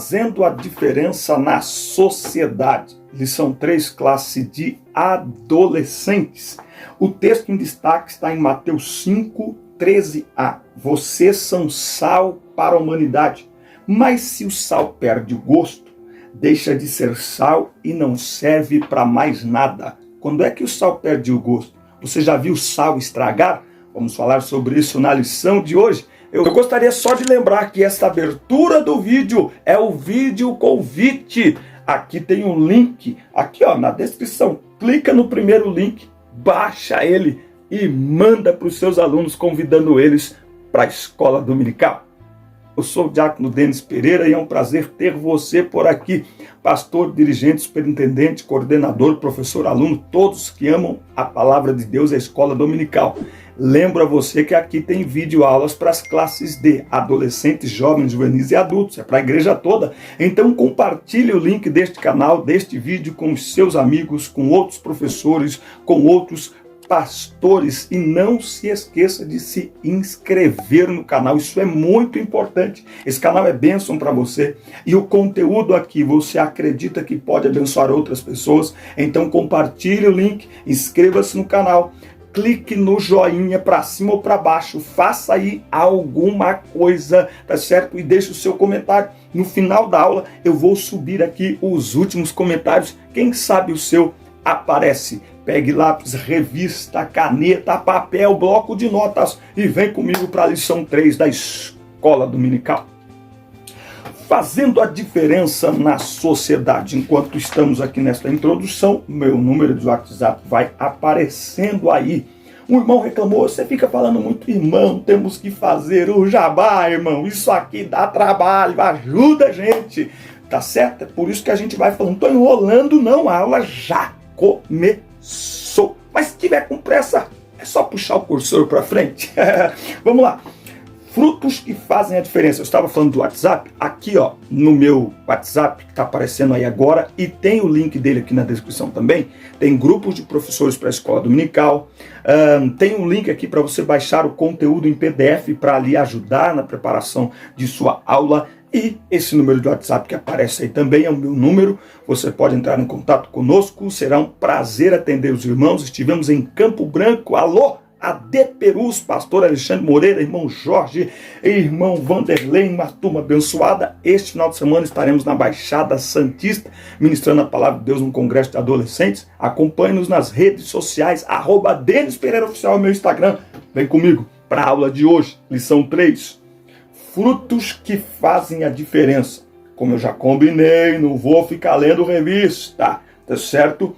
Fazendo a diferença na sociedade. Lição 3, classe de adolescentes. O texto em destaque está em Mateus 5, 13a. Vocês são sal para a humanidade, mas se o sal perde o gosto, deixa de ser sal e não serve para mais nada. Quando é que o sal perde o gosto? Você já viu o sal estragar? Vamos falar sobre isso na lição de hoje. Eu gostaria só de lembrar que esta abertura do vídeo é o vídeo convite. Aqui tem um link, aqui ó, na descrição. Clica no primeiro link, baixa ele e manda para os seus alunos, convidando eles para a escola dominical. Eu sou o diácono Denis Pereira e é um prazer ter você por aqui. Pastor, dirigente, superintendente, coordenador, professor, aluno, todos que amam a palavra de Deus e a escola dominical. Lembro a você que aqui tem vídeo aulas para as classes de adolescentes, jovens, juvenis e adultos. É para a igreja toda. Então compartilhe o link deste canal, deste vídeo com os seus amigos, com outros professores, com outros pastores, e não se esqueça de se inscrever no canal, isso é muito importante. Esse canal é bênção para você e o conteúdo aqui você acredita que pode abençoar outras pessoas, então compartilhe o link, inscreva-se no canal, clique no joinha para cima ou para baixo, faça aí alguma coisa, tá certo? E deixe o seu comentário. No final da aula eu vou subir aqui os últimos comentários, quem sabe o seu aparece. Pegue lápis, revista, caneta, papel, bloco de notas e vem comigo para a lição 3 da escola dominical. Fazendo a diferença na sociedade. Enquanto estamos aqui nesta introdução, meu número de WhatsApp vai aparecendo aí. Um irmão reclamou, você fica falando muito, irmão, temos que fazer o jabá, irmão, isso aqui dá trabalho, ajuda a gente, tá certo? É por isso que a gente vai falando, estou enrolando não, a aula já começou. Mas se tiver com pressa, é só puxar o cursor para frente. Vamos lá. Frutos que fazem a diferença. Eu estava falando do WhatsApp, aqui ó, no meu WhatsApp, que está aparecendo aí agora, e tem o link dele aqui na descrição também. Tem grupos de professores para a escola dominical, tem um link aqui para você baixar o conteúdo em PDF para lhe ajudar na preparação de sua aula. E esse número de WhatsApp que aparece aí também é o meu número. Você pode entrar em contato conosco. Será um prazer atender os irmãos. Estivemos em Campo Branco. Alô, AD Perus, pastor Alexandre Moreira, irmão Jorge, irmão Vanderlei, uma turma abençoada. Este final de semana estaremos na Baixada Santista, ministrando a palavra de Deus no Congresso de Adolescentes. Acompanhe-nos nas redes sociais, @Denis Pereira Oficial, é meu Instagram. Vem comigo para a aula de hoje, lição 3. Frutos que fazem a diferença. Como eu já combinei, não vou ficar lendo revista, tá certo?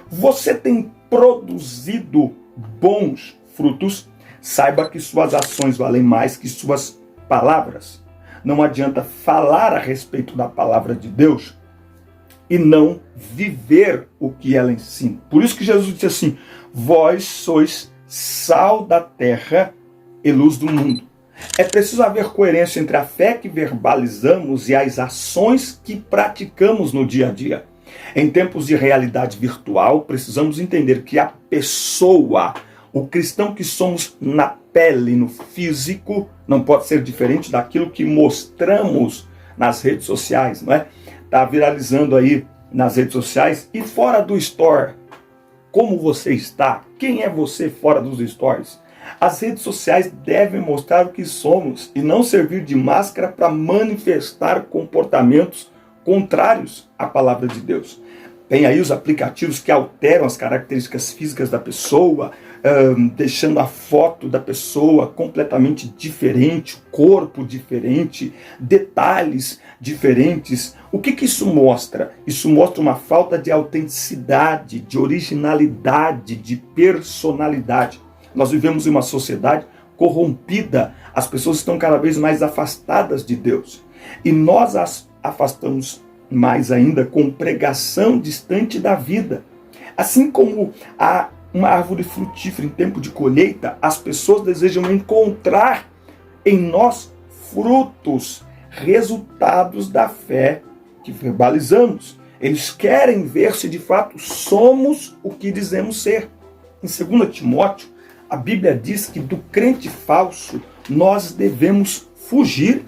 Você tem produzido bons frutos? Saiba que suas ações valem mais que suas palavras. Não adianta falar a respeito da palavra de Deus e não viver o que ela ensina. Por isso que Jesus disse assim, vós sois sal da terra e luz do mundo. É preciso haver coerência entre a fé que verbalizamos e as ações que praticamos no dia a dia. Em tempos de realidade virtual, precisamos entender que a pessoa, o cristão que somos na pele, no físico, não pode ser diferente daquilo que mostramos nas redes sociais, não é? Está viralizando aí nas redes sociais e fora do store. Como você está? Quem é você fora dos stories? As redes sociais devem mostrar o que somos e não servir de máscara para manifestar comportamentos contrários à palavra de Deus. Tem aí os aplicativos que alteram as características físicas da pessoa, deixando a foto da pessoa completamente diferente, corpo diferente, detalhes diferentes. O que isso mostra? Isso mostra uma falta de autenticidade, de originalidade, de personalidade. Nós vivemos em uma sociedade corrompida, as pessoas estão cada vez mais afastadas de Deus. E nós as afastamos mais ainda com pregação distante da vida. Assim como há uma árvore frutífera em tempo de colheita, as pessoas desejam encontrar em nós frutos, resultados da fé que verbalizamos. Eles querem ver se de fato somos o que dizemos ser. Em 2 Timóteo, a Bíblia diz que do crente falso nós devemos fugir.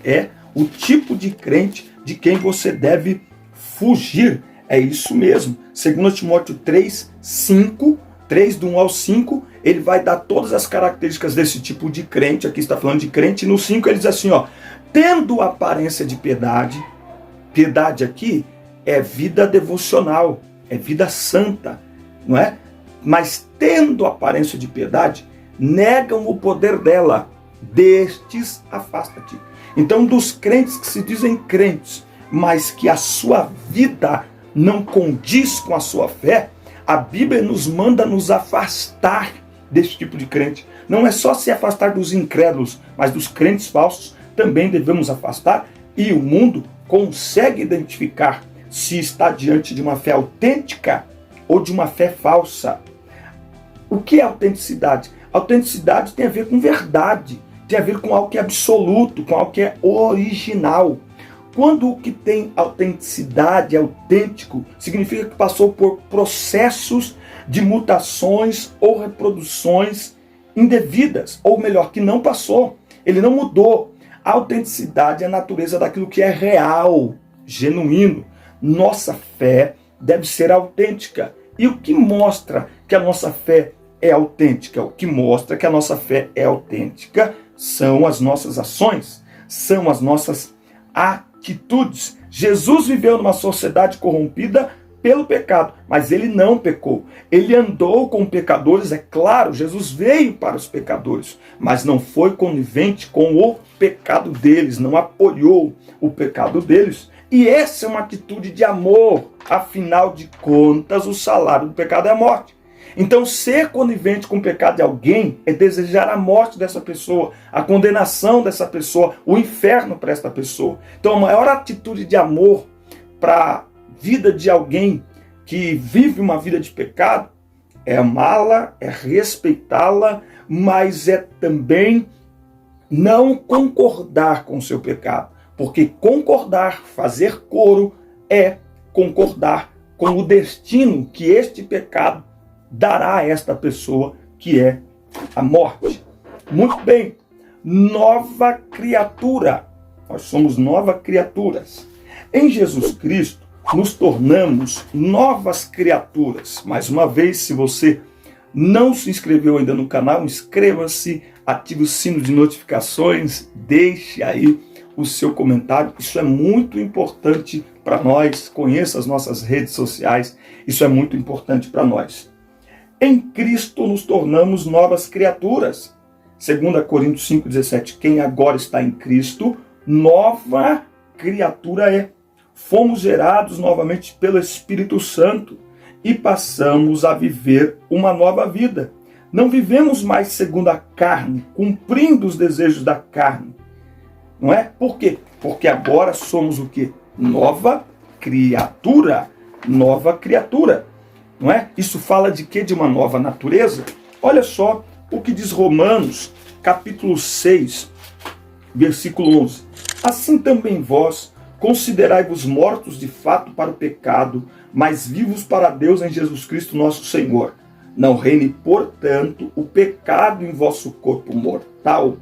o tipo de crente de quem você deve fugir. É isso mesmo. 2 Timóteo 3, 5, 3 do 1 ao 5, ele vai dar todas as características desse tipo de crente. Aqui está falando de crente. E no 5 ele diz assim, tendo aparência de piedade. Piedade aqui é vida devocional, é vida santa, não é? Mas tendo aparência de piedade, negam o poder dela. Destes, afasta-te. Então, dos crentes que se dizem crentes, mas que a sua vida não condiz com a sua fé, a Bíblia nos manda nos afastar desse tipo de crente. Não é só se afastar dos incrédulos, mas dos crentes falsos também devemos afastar, e o mundo consegue identificar se está diante de uma fé autêntica ou de uma fé falsa. O que é autenticidade? Autenticidade tem a ver com verdade, tem a ver com algo que é absoluto, com algo que é original. Quando o que tem autenticidade, é autêntico, significa que passou por processos de mutações ou reproduções indevidas, ou melhor, que não passou, ele não mudou. A autenticidade é a natureza daquilo que é real, genuíno. Nossa fé deve ser autêntica. E o que mostra que a nossa fé é autêntica? O que mostra que a nossa fé é autêntica são as nossas ações, são as nossas atitudes. Jesus viveu numa sociedade corrompida pelo pecado, mas ele não pecou. Ele andou com pecadores, é claro, Jesus veio para os pecadores, mas não foi conivente com o pecado deles, não apoiou o pecado deles. E essa é uma atitude de amor. Afinal de contas, o salário do pecado é a morte. Então, ser conivente com o pecado de alguém é desejar a morte dessa pessoa, a condenação dessa pessoa, o inferno para essa pessoa. Então, a maior atitude de amor para a vida de alguém que vive uma vida de pecado é amá-la, é respeitá-la, mas é também não concordar com o seu pecado. Porque concordar, fazer coro, é concordar com o destino que este pecado dará a esta pessoa, que é a morte. Muito bem, nova criatura. Nós somos novas criaturas. Em Jesus Cristo, nos tornamos novas criaturas. Mais uma vez, se você não se inscreveu ainda no canal, inscreva-se, ative o sino de notificações, deixe aí o seu comentário. Isso é muito importante para nós. Conheça as nossas redes sociais. Isso é muito importante para nós. Em Cristo nos tornamos novas criaturas. 2 Coríntios 5,17. Quem agora está em Cristo, nova criatura é. Fomos gerados novamente pelo Espírito Santo e passamos a viver uma nova vida. Não vivemos mais segundo a carne, cumprindo os desejos da carne. Não é? Por quê? Porque agora somos o quê? Nova criatura. Nova criatura. Não é? Isso fala de quê? De uma nova natureza? Olha só o que diz Romanos, capítulo 6, versículo 11. Assim também vós considerai-vos mortos de fato para o pecado, mas vivos para Deus em Jesus Cristo nosso Senhor. Não reine, portanto, o pecado em vosso corpo mortal,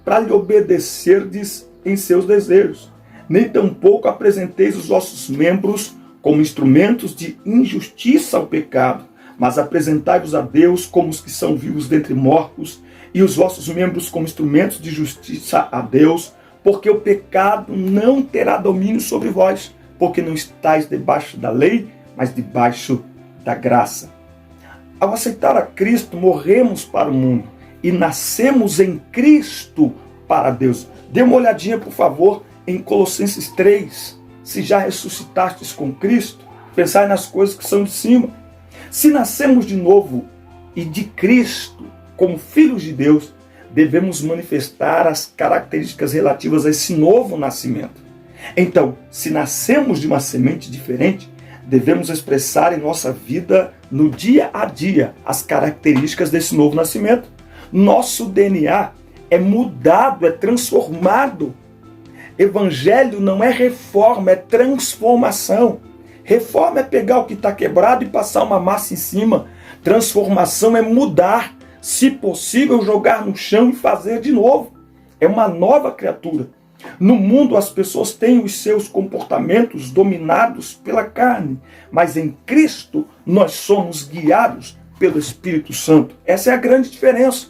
para lhe obedecerdes em seus desejos. Nem tampouco apresenteis os vossos membros como instrumentos de injustiça ao pecado, mas apresentai-vos a Deus como os que são vivos dentre mortos, e os vossos membros como instrumentos de justiça a Deus, porque o pecado não terá domínio sobre vós, porque não estáis debaixo da lei, mas debaixo da graça. Ao aceitar a Cristo, morremos para o mundo e nascemos em Cristo para Deus. Dê uma olhadinha, por favor, em Colossenses 3. Se já ressuscitastes com Cristo, pensai nas coisas que são de cima. Se nascemos de novo e de Cristo, como filhos de Deus, devemos manifestar as características relativas a esse novo nascimento. Então, se nascemos de uma semente diferente, devemos expressar em nossa vida, no dia a dia, as características desse novo nascimento. Nosso DNA é mudado, é transformado. Evangelho não é reforma, é transformação. Reforma é pegar o que está quebrado e passar uma massa em cima. Transformação é mudar, se possível, jogar no chão e fazer de novo. É uma nova criatura. No mundo as pessoas têm os seus comportamentos dominados pela carne, mas em Cristo nós somos guiados pelo Espírito Santo. Essa é a grande diferença.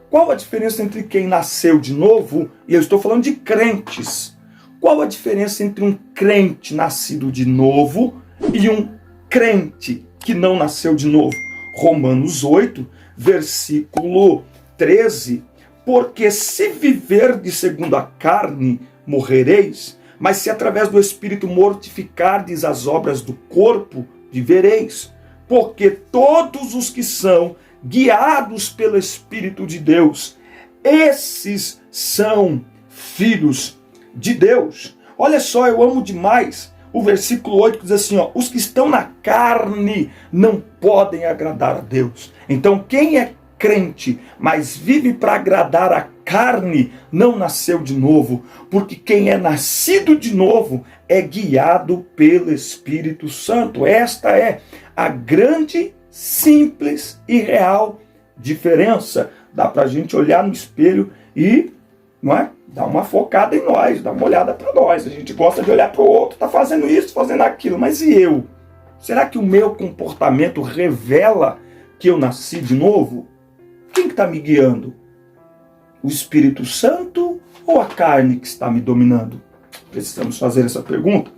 Qual a diferença entre quem nasceu de novo, e eu estou falando de crentes, qual a diferença entre um crente nascido de novo e um crente que não nasceu de novo? Romanos 8, versículo 13, porque se viverdes segundo a carne, morrereis, mas se através do Espírito mortificardes as obras do corpo, vivereis. Porque todos os que são guiados pelo Espírito de Deus, esses são filhos de Deus. Olha só, eu amo demais o versículo 8 que diz assim, ó, os que estão na carne não podem agradar a Deus. Então quem é crente, mas vive para agradar a carne, não nasceu de novo, porque quem é nascido de novo é guiado pelo Espírito Santo. Esta é a grande, simples e real diferença. Dá para a gente olhar no espelho e, não é, dar uma focada em nós, dar uma olhada para nós. A gente gosta de olhar para o outro, está fazendo isso, fazendo aquilo, mas e eu? Será que o meu comportamento revela que eu nasci de novo? Quem está me guiando? O Espírito Santo ou a carne que está me dominando? Precisamos fazer essa pergunta.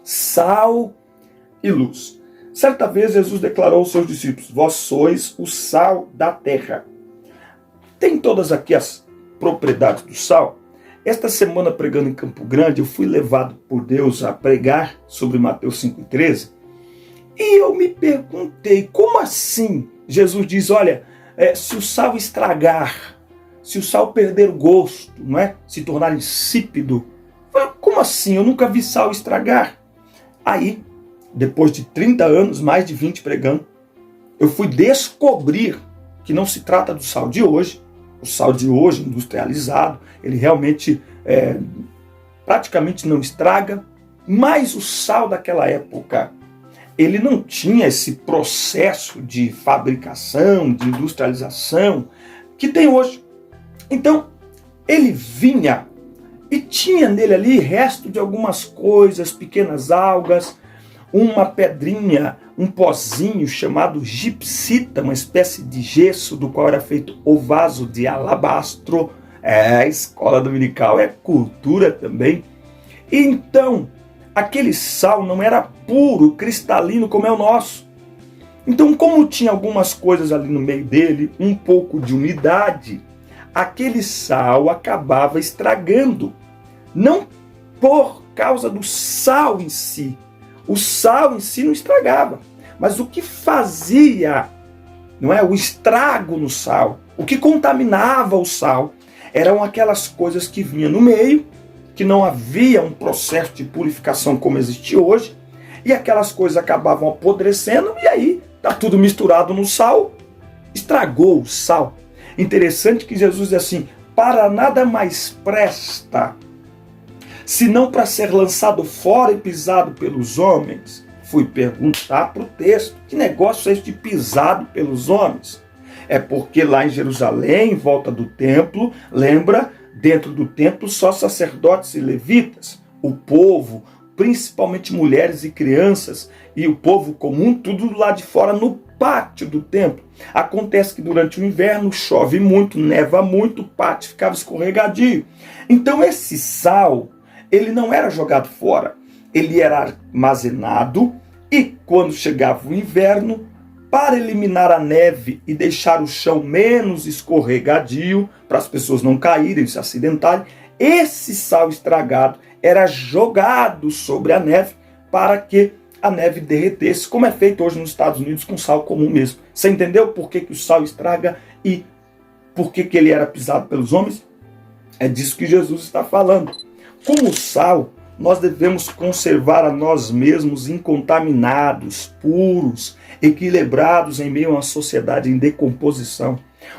Sal e luz. Certa vez Jesus declarou aos seus discípulos, vós sois o sal da terra. Tem todas aqui as propriedades do sal. Esta semana, pregando em Campo Grande, eu fui levado por Deus a pregar sobre Mateus 5,13. E eu me perguntei, como assim? Jesus diz, olha, se o sal estragar, se o sal perder o gosto, não é? Se tornar insípido. Como assim? Eu nunca vi sal estragar. Aí, depois de 30 anos, mais de 20 pregando, eu fui descobrir que não se trata do sal de hoje. O sal de hoje, industrializado, ele realmente praticamente não estraga. Mas o sal daquela época, ele não tinha esse processo de fabricação, de industrialização que tem hoje. Então, ele vinha e tinha nele ali resto de algumas coisas, pequenas algas, uma pedrinha, um pozinho chamado gipsita, uma espécie de gesso do qual era feito o vaso de alabastro. A escola dominical é cultura também. E então, aquele sal não era puro, cristalino como é o nosso. Então, como tinha algumas coisas ali no meio dele, um pouco de umidade, aquele sal acabava estragando. Não por causa do sal em si. O sal em si não estragava. Mas o que fazia, não é, o estrago no sal, o que contaminava o sal, eram aquelas coisas que vinham no meio, que não havia um processo de purificação como existe hoje, e aquelas coisas acabavam apodrecendo, e aí está tudo misturado no sal, estragou o sal. Interessante que Jesus diz assim, para nada mais presta, senão para ser lançado fora e pisado pelos homens. Fui perguntar para o texto, que negócio é esse de pisado pelos homens? É porque lá em Jerusalém, em volta do templo, lembra, dentro do templo só sacerdotes e levitas, o povo, principalmente mulheres e crianças, e o povo comum, tudo lá de fora no pátio do templo. Acontece que durante o inverno chove muito, neva muito, o pátio ficava escorregadio. Então esse sal, ele não era jogado fora, ele era armazenado e quando chegava o inverno, para eliminar a neve e deixar o chão menos escorregadio, para as pessoas não caírem, se acidentarem, esse sal estragado era jogado sobre a neve para que a neve derretesse, como é feito hoje nos Estados Unidos com sal comum mesmo. Você entendeu por que o sal estraga e por que ele era pisado pelos homens? É disso que Jesus está falando. Como sal, nós devemos conservar a nós mesmos incontaminados, puros, equilibrados em meio a uma sociedade em decomposição.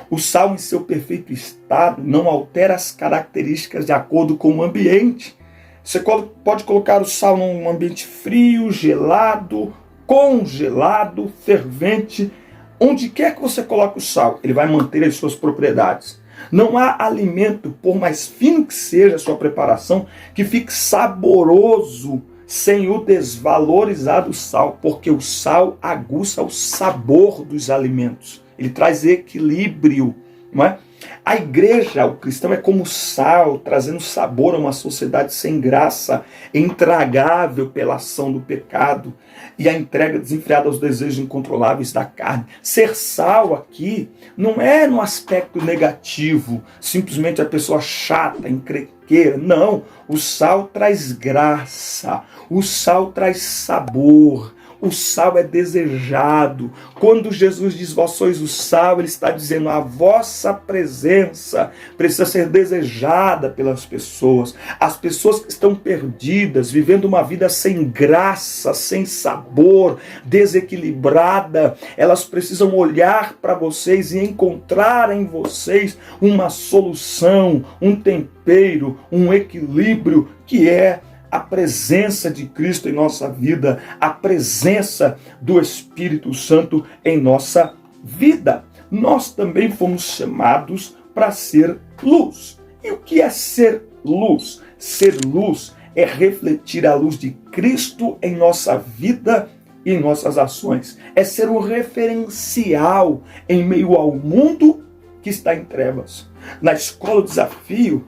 O sal em seu perfeito estado não altera as características de acordo com o ambiente. Você pode colocar o sal num ambiente frio, gelado, congelado, fervente. Onde quer que você coloque o sal, ele vai manter as suas propriedades. Não há alimento, por mais fino que seja a sua preparação, que fique saboroso sem o desvalorizar do sal, porque o sal aguça o sabor dos alimentos. Ele traz equilíbrio, não é? A igreja, o cristão, é como sal, trazendo sabor a uma sociedade sem graça, intragável pela ação do pecado e a entrega desenfreada aos desejos incontroláveis da carne. Ser sal aqui não é no aspecto negativo, simplesmente a pessoa chata, encrenqueira. Não, o sal traz graça, o sal traz sabor. O sal é desejado. Quando Jesus diz, vós sois o sal, ele está dizendo, a vossa presença precisa ser desejada pelas pessoas. As pessoas que estão perdidas, vivendo uma vida sem graça, sem sabor, desequilibrada, elas precisam olhar para vocês e encontrar em vocês uma solução, um tempero, um equilíbrio que é a presença de Cristo em nossa vida, a presença do Espírito Santo em nossa vida. Nós também fomos chamados para ser luz. E o que é ser luz? Ser luz é refletir a luz de Cristo em nossa vida e em nossas ações. É ser um referencial em meio ao mundo que está em trevas. Na escola, o desafio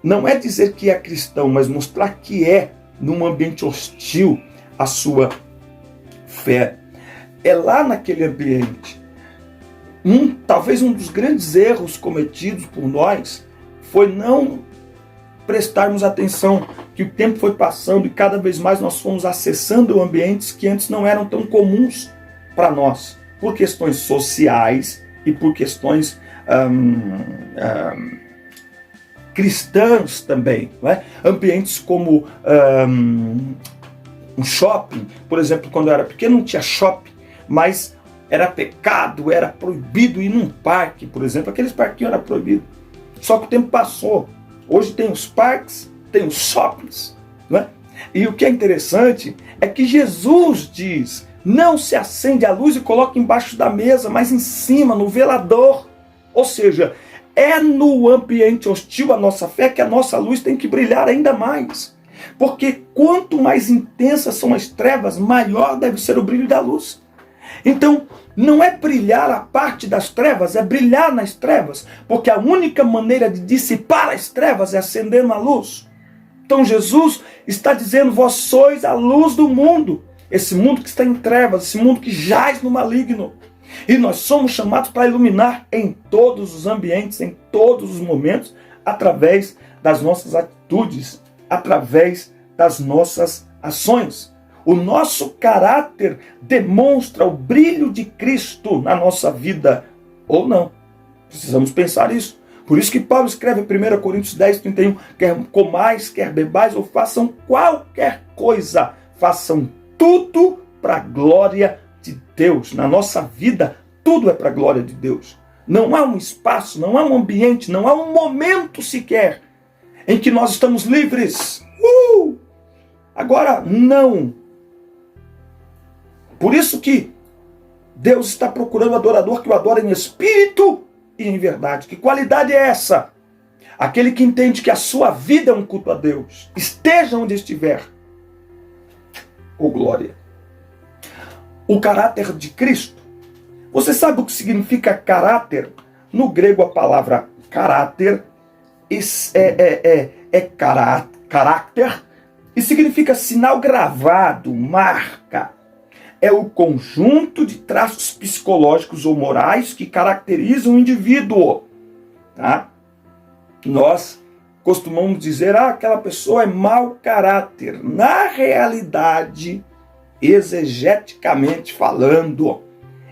não é dizer que é cristão, mas mostrar que é, num ambiente hostil, a sua fé. É lá naquele ambiente. Talvez um dos grandes erros cometidos por nós foi não prestarmos atenção, que o tempo foi passando e cada vez mais nós fomos acessando ambientes que antes não eram tão comuns para nós, por questões sociais e por questões cristãs também, não é? Ambientes como um shopping, por exemplo, quando eu era pequeno não tinha shopping, mas era pecado, era proibido ir num parque, por exemplo, aqueles parquinhos eram proibidos. Só que o tempo passou, hoje tem os parques, tem os shoppings, não é? E o que é interessante é que Jesus diz, não se acende a luz e coloca embaixo da mesa, mas em cima, no velador, ou seja, é no ambiente hostil à nossa fé que a nossa luz tem que brilhar ainda mais. Porque quanto mais intensas são as trevas, maior deve ser o brilho da luz. Então, não é brilhar a parte das trevas, é brilhar nas trevas. Porque a única maneira de dissipar as trevas é acendendo a luz. Então Jesus está dizendo, vós sois a luz do mundo. Esse mundo que está em trevas, esse mundo que jaz no maligno. E nós somos chamados para iluminar em todos os ambientes, em todos os momentos, através das nossas atitudes, através das nossas ações. O nosso caráter demonstra o brilho de Cristo na nossa vida, ou não. Precisamos pensar isso. Por isso que Paulo escreve em 1 Coríntios 10, 31, quer comais, quer bebais, ou façam qualquer coisa, façam tudo para a glória de Deus. Na nossa vida, tudo é para a glória de Deus. Não há um espaço, não há um ambiente, não há um momento sequer em que nós estamos livres. Agora, não. Por isso que Deus está procurando um adorador que o adora em espírito e em verdade. Que qualidade é essa? Aquele que entende que a sua vida é um culto a Deus. Esteja onde estiver. Oh, glória. O caráter de Cristo. Você sabe o que significa caráter? No grego a palavra caráter é caráter e significa sinal gravado, marca. É o conjunto de traços psicológicos ou morais que caracterizam o indivíduo. Tá? Nós costumamos dizer, aquela pessoa é mau caráter. Na realidade, exegeticamente falando,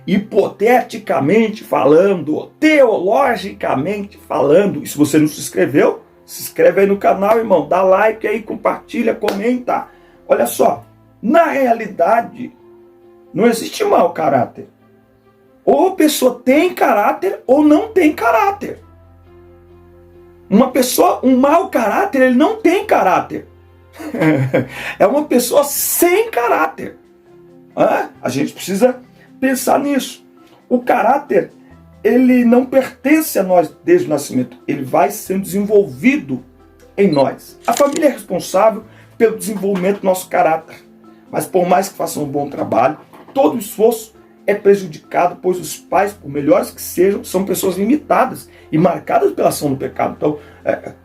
hipoteticamente falando, teologicamente falando, e se você não se inscreveu, se inscreve aí no canal, irmão, dá like aí, compartilha, comenta. Olha só, na realidade, não existe mau caráter. Ou a pessoa tem caráter ou não tem caráter. Uma pessoa, um mau caráter, ele não tem caráter. É uma pessoa sem caráter. A gente precisa pensar nisso. O caráter ele não pertence a nós desde o nascimento. Ele vai sendo desenvolvido em nós. A família é responsável pelo desenvolvimento do nosso caráter. Mas por mais que façam um bom trabalho, todo esforço é prejudicado, pois os pais, por melhores que sejam, são pessoas limitadas e marcadas pela ação do pecado. Então,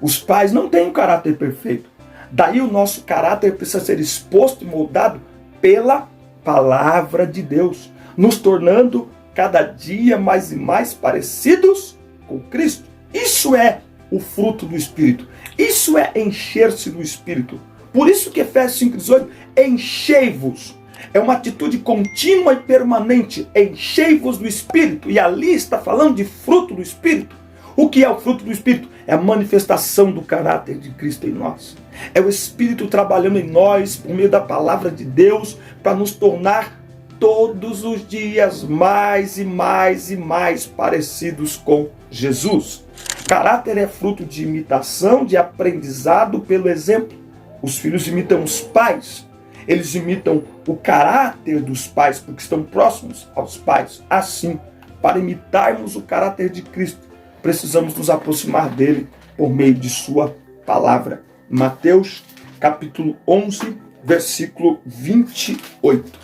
os pais não têm um caráter perfeito. Daí o nosso caráter precisa ser exposto e moldado pela palavra de Deus, nos tornando cada dia mais e mais parecidos com Cristo. Isso é o fruto do Espírito. Isso é encher-se do Espírito. Por isso que Efésios 5,18, enchei-vos. É uma atitude contínua e permanente. Enchei-vos do Espírito. E ali está falando de fruto do Espírito. O que é o fruto do Espírito? É a manifestação do caráter de Cristo em nós. É o Espírito trabalhando em nós, por meio da palavra de Deus, para nos tornar todos os dias mais e mais e mais parecidos com Jesus. Caráter é fruto de imitação, de aprendizado pelo exemplo. Os filhos imitam os pais. Eles imitam o caráter dos pais, porque estão próximos aos pais. Assim, para imitarmos o caráter de Cristo, precisamos nos aproximar dele por meio de sua palavra. Mateus, capítulo 11, versículo 28.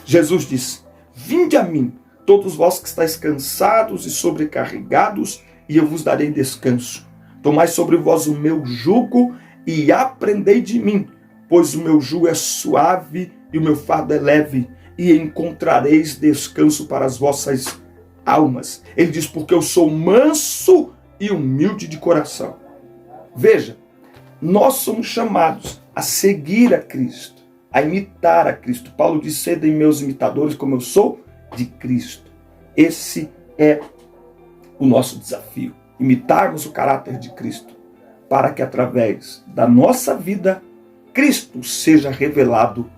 Jesus disse: vinde a mim, todos vós que estáis cansados e sobrecarregados, e eu vos darei descanso. Tomai sobre vós o meu jugo e aprendei de mim, pois o meu jugo é suave e o meu fardo é leve, e encontrareis descanso para as vossas almas. Ele diz, porque eu sou manso e humilde de coração. Veja, nós somos chamados a seguir a Cristo, a imitar a Cristo. Paulo diz, sede meus imitadores como eu sou de Cristo. Esse é o nosso desafio, imitarmos o caráter de Cristo, para que através da nossa vida, Cristo seja revelado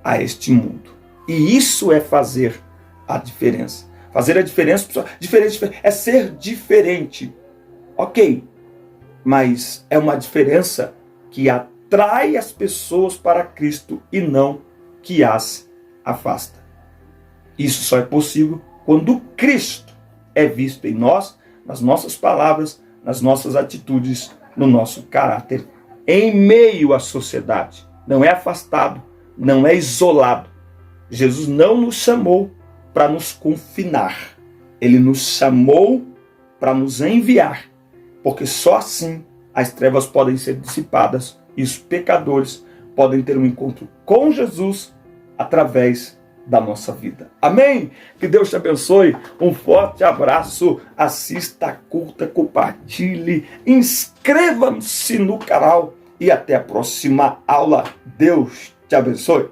a este mundo. E isso é fazer a diferença. Fazer a diferença, diferente é ser diferente. Ok, mas é uma diferença que atrai as pessoas para Cristo e não que as afasta. Isso só é possível quando Cristo é visto em nós, nas nossas palavras, nas nossas atitudes, no nosso caráter, em meio à sociedade. Não é afastado, não é isolado. Jesus não nos chamou para nos confinar. Ele nos chamou para nos enviar, porque só assim as trevas podem ser dissipadas e os pecadores podem ter um encontro com Jesus através da nossa vida. Amém? Que Deus te abençoe. Um forte abraço. Assista, curta, compartilhe, inscreva-se no canal e até a próxima aula. Deus te abençoe.